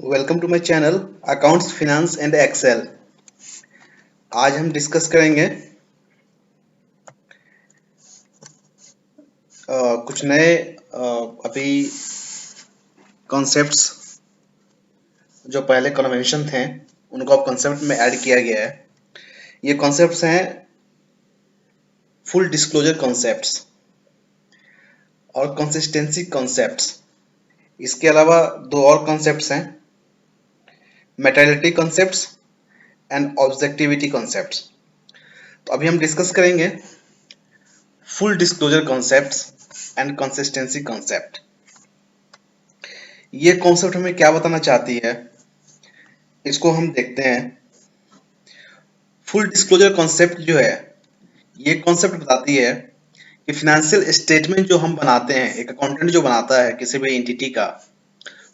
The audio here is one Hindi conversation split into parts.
Welcome to my channel accounts finance and Excel. आज हम डिस्कस करेंगे कुछ नए अभी कॉन्सेप्ट्स जो पहले कन्वेंशन थे उनको अब कॉन्सेप्ट में ऐड किया गया है। ये कॉन्सेप्ट्स हैं फुल डिस्क्लोजर कॉन्सेप्ट्स और कंसिस्टेंसी कॉन्सेप्ट्स। इसके अलावा दो और कॉन्सेप्ट्स हैं, materiality concepts and objectivity concepts. तो अभी हम डिस्कस करेंगे full disclosure concepts and consistency concept. ये कॉन्सेप्ट हमें क्या बताना चाहती है, इसको हम देखते हैं। फुल डिस्क्लोजर कॉन्सेप्ट जो है, ये कॉन्सेप्ट बताती है कि फिनेंशियल स्टेटमेंट जो हम बनाते हैं, एक अकाउंटेंट जो बनाता है किसी भी एंटिटी का,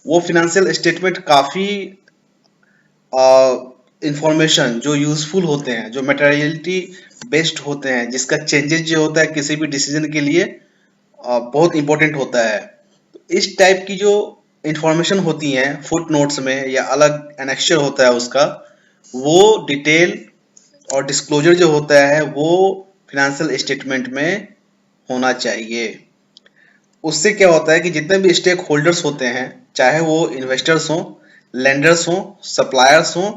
वो फिनेंशियल स्टेटमेंट काफी इंफॉर्मेशन जो यूजफुल होते हैं, जो मटेरियलिटी बेस्ड होते हैं, जिसका चेंजेस जो होता है किसी भी डिसीजन के लिए बहुत इंपॉर्टेंट होता है। इस टाइप की जो इंफॉर्मेशन होती हैं फुट नोट्स में या अलग एनेक्चर होता है उसका, वो डिटेल और डिस्क्लोजर जो होता है वो फिनेंशियल स्टेटमेंट में होना चाहिए। उससे क्या होता है कि जितने भी स्टेक होल्डर्स होते हैं, चाहे वो इन्वेस्टर्स हों, लेंडर्स हों, सप्लायर्स हों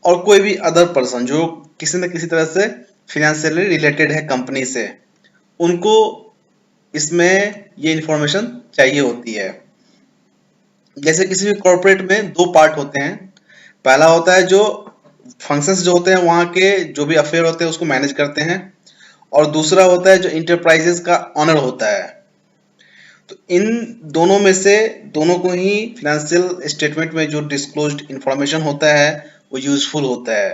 और कोई भी अदर पर्सन जो किसी न किसी तरह से फिनेंशियली रिलेटेड है कंपनी से, उनको इसमें ये इंफॉर्मेशन चाहिए होती है। जैसे किसी भी कॉर्पोरेट में दो पार्ट होते हैं। पहला होता है जो फंक्शंस जो होते हैं वहाँ के जो भी अफेयर होते हैं उसको मैनेज करते हैं, और दूसरा होता है जो इंटरप्राइजेस का ऑनर होता है। तो इन दोनों में से दोनों को ही फिनेंशियल स्टेटमेंट में जो डिस्क्लोज्ड इंफॉर्मेशन होता है वो यूजफुल होता है।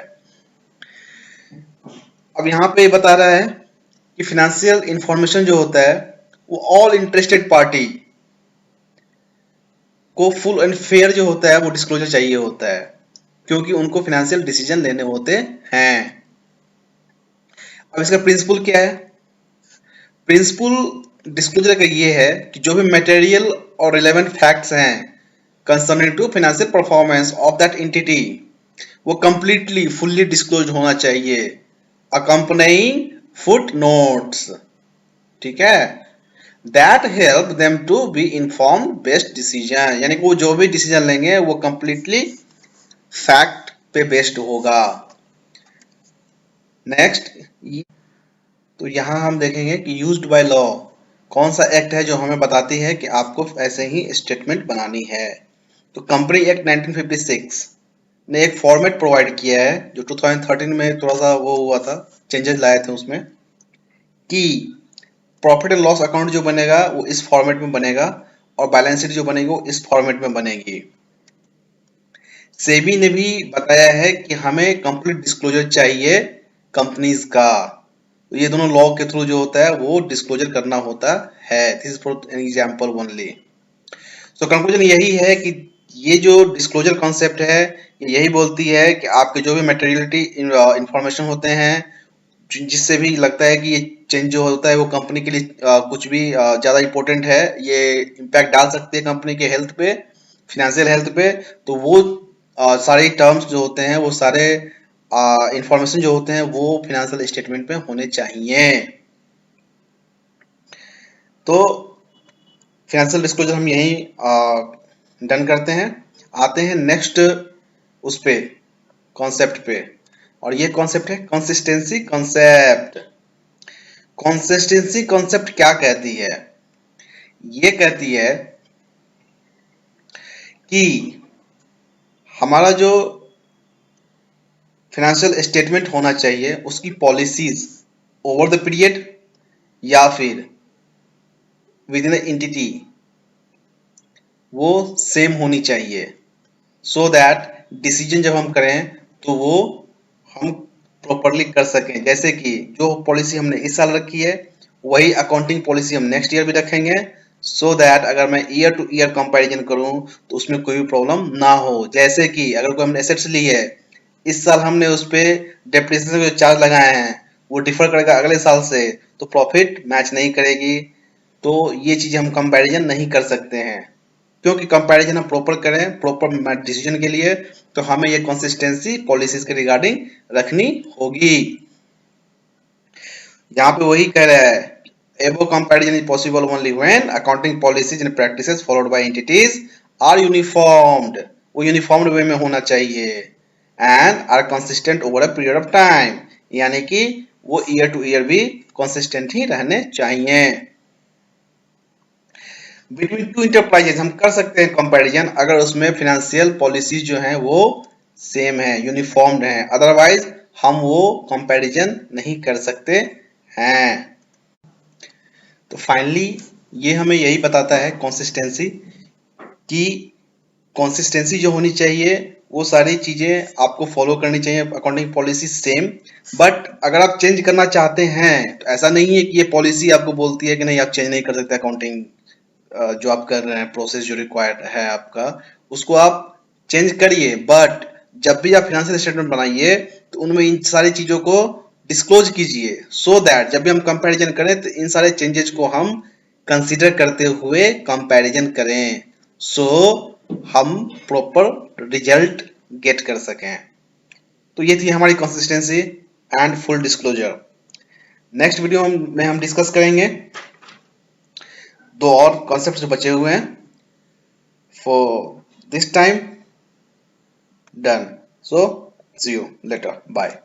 अब यहाँ पे ये बता रहा है कि फिनेंशियल इंफॉर्मेशन जो होता है वो ऑल इंटरेस्टेड पार्टी को फुल एंड फेयर जो होता है वो डिस्क्लोजर चाहिए होता है, क्योंकि उनको फाइनेंशियल डिसीजन लेने होते हैं। अब इसका प्रिंसिपल क्या है? प्रिंसिपल डिस्क्लोजर का ये है कि जो भी मटेरियल और रिलेवेंट फैक्ट्स हैं concerning to financial performance of that entity, वो कंप्लीटली फुल्ली डिस्क्लोज होना चाहिए, अकम्पनिंग फुट नोट्स। ठीक है, that help them to be informed best decision, यानी कि वो जो भी डिसीजन लेंगे वो कंप्लीटली फैक्ट पे बेस्ड होगा। नेक्स्ट, तो यहां हम देखेंगे कि यूज्ड बाय लॉ कौन सा एक्ट है जो हमें बताती है कि आपको ऐसे ही स्टेटमेंट बनानी है। तो कंपनी एक्ट 1956 ने एक फॉर्मेट प्रोवाइड किया है जो 2013 में थोड़ा सा वो हुआ था, चेंजेस लाए थे उसमें, कि प्रॉफिट एंड लॉस अकाउंट जो बनेगा वो इस फॉर्मेट में बनेगा और बैलेंस शीट जो बनेगी वो इस फॉर्मेट में बनेगी। सेबी ने भी बताया है कि हमें कंप्लीट डिस्क्लोजर चाहिए कंपनीज का। तो ये दोनों लॉ के थ्रू जो होता है वो डिस्क्लोजर करना होता है। This is for an example only. So conclusion यही है कि ये जो डिस्क्लोजर कॉन्सेप्ट है यही बोलती है कि आपके जो भी मटेरियलिटी इंफॉर्मेशन होते हैं, जिससे भी लगता है कि ये चेंज जो होता है वो कंपनी के लिए कुछ भी ज़्यादा इंपॉर्टेंट है, ये इम्पैक्ट डाल सकते हैं कंपनी के हेल्थ पे, फिनेंशियल हेल्थ पे, तो वो सारे टर्म्स जो होते हैं, वो सारे इंफॉर्मेशन जो होते हैं वो फिनेंशियल स्टेटमेंट में होने चाहिए। तो फिनेंशियल डिस्क्लोजर हम यही डन करते हैं। आते हैं नेक्स्ट उस पे, कॉन्सेप्ट पे, और ये कॉन्सेप्ट है कंसिस्टेंसी कॉन्सेप्ट। कंसिस्टेंसी कॉन्सेप्ट क्या कहती है? ये कहती है कि हमारा जो फाइनेंशियल स्टेटमेंट होना चाहिए उसकी पॉलिसीज ओवर द पीरियड या फिर विद इन द एंटिटी वो सेम होनी चाहिए, सो दैट डिसीजन जब हम करें तो वो हम प्रॉपरली कर सकें। जैसे कि जो पॉलिसी हमने इस साल रखी है वही अकाउंटिंग पॉलिसी हम नेक्स्ट ईयर भी रखेंगे, सो दैट अगर मैं ईयर टू ईयर कंपैरिजन करूं तो उसमें कोई भी प्रॉब्लम ना हो। जैसे कि अगर कोई हमने एसेट्स ली है, इस साल हमने उस पर डेप्रिसिएशन के चार्ज लगाए हैं, वो डिफर करेगा अगले साल से, तो प्रॉफिट मैच नहीं करेगी। तो ये चीज़ हम कंपैरिजन नहीं कर सकते हैं। क्योंकि कंपैरिजन हम प्रॉपर करें प्रॉपर डिसीजन के लिए, तो हमें ये कंसिस्टेंसी पॉलिसीज के रिगार्डिंग रखनी होगी। यहाँ पे वही कह रहा है, एबो comparison is possible only when accounting policies and practices followed by entities are uniformed, वो यूनिफॉर्म्ड वे में होना चाहिए, and are consistent over a period of time, यानी कि वो ईयर टू ईयर भी कंसिस्टेंट ही रहने चाहिए। बिटवीन टू इंटरप्राइजेज हम कर सकते हैं कंपैरिजन अगर उसमें फाइनेंशियल पॉलिसीज जो हैं वो सेम है, यूनिफॉर्म्ड हैं, अदरवाइज हम वो कंपैरिजन नहीं कर सकते हैं। तो फाइनली ये हमें यही बताता है कंसिस्टेंसी, कि कंसिस्टेंसी जो होनी चाहिए वो सारी चीजें आपको फॉलो करनी चाहिए, अकाउंटिंग पॉलिसी सेम। बट अगर आप चेंज करना चाहते हैं तो ऐसा नहीं है कि ये पॉलिसी आपको बोलती है कि नहीं आप चेंज नहीं कर सकते, अकाउंटिंग जो आप कर रहे हैं प्रोसेस जो रिक्वायर्ड है आपका उसको आप चेंज करिए, बट जब भी आप फाइनेंशियल स्टेटमेंट बनाइए तो उनमें इन सारी चीजों को डिस्क्लोज कीजिए, सो दैट जब भी हम कंपैरिजन करें तो इन सारे चेंजेस को हम कंसीडर करते हुए कंपैरिजन करें, सो हम प्रॉपर रिजल्ट गेट कर सकें। तो ये थी हमारी consistency and full disclosure. Next video में हम डिस्कस करेंगे दो और कॉन्सेप्ट जो बचे हुए हैं। For this time done, so see you later, bye.